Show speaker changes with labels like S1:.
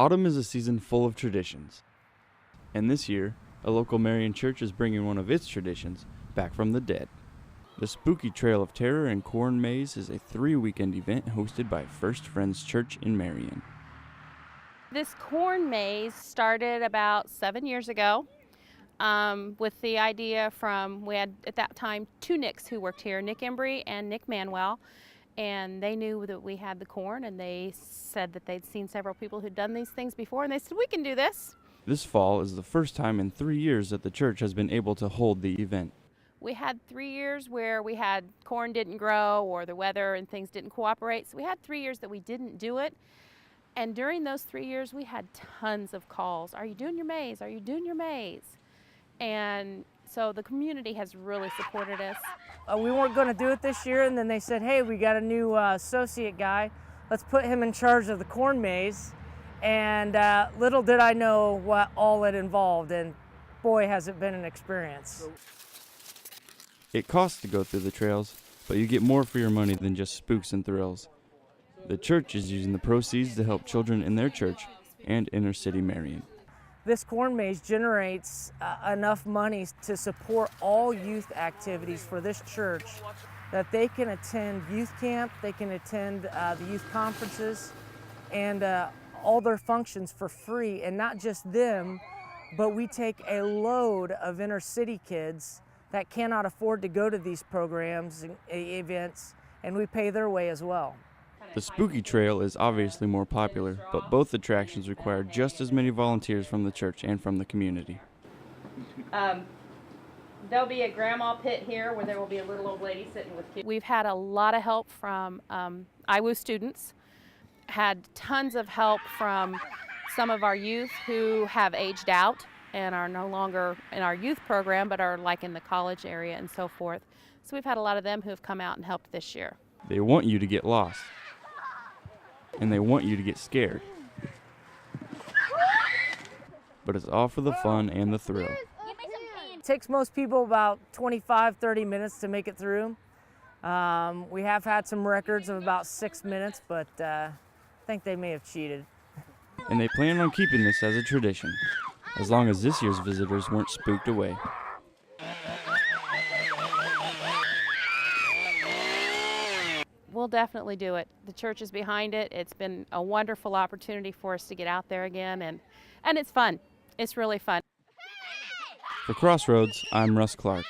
S1: Autumn is a season full of traditions. And this year, a local Marion church is bringing one of its traditions back from the dead. The Spooky Trail of Terror and Corn Maze is a 3-weekend event hosted by First Friends Church in Marion.
S2: This corn maze started about 7 years ago with the idea from, we had at that time 2 Nicks who worked here, Nick Embry and Nick Manuel, and they knew that we had the corn, and they said that they'd seen several people who'd done these things before, and they said, we can do this.
S1: This fall is the first time in 3 years that the church has been able to hold the event.
S2: We had 3 years where we had corn didn't grow or the weather and things didn't cooperate, so we had 3 years that we didn't do it. And during those 3 years, we had tons of calls. Are you doing your maze? Are you doing your maze? And so the community has really supported us.
S3: We weren't going to do it this year, and then they said, hey, we got a new associate guy. Let's put him in charge of the corn maze. And little did I know what all it involved, and boy, has it been an experience.
S1: It costs to go through the trails, but you get more for your money than just spooks and thrills. The church is using the proceeds to help children in their church and inner city Marion.
S3: This corn maze generates enough money to support all youth activities for this church, that they can attend youth camp, they can attend the youth conferences, and all their functions for free. And not just them, but we take a load of inner city kids that cannot afford to go to these programs and events, and we pay their way as well.
S1: The Spooky Trail is obviously more popular, but both attractions require just as many volunteers from the church and from the community.
S2: There'll be a grandma pit here where there will be a little old lady sitting with kids. We've had a lot of help from WIWU students, had tons of help from some of our youth who have aged out and are no longer in our youth program, but are like in the college area and so forth. So we've had a lot of them who have come out and helped this year.
S1: They want you to get lost, and they want you to get scared. But it's all for the fun and the thrill.
S3: It takes most people about 25-30 minutes to make it through. We have had some records of about 6 minutes, but I think they may have cheated.
S1: And they plan on keeping this as a tradition, as long as this year's visitors weren't spooked away.
S2: We'll definitely do it. The church is behind it. It's been a wonderful opportunity for us to get out there again, and it's fun. It's really fun.
S1: For Crossroads, I'm Russ Clark.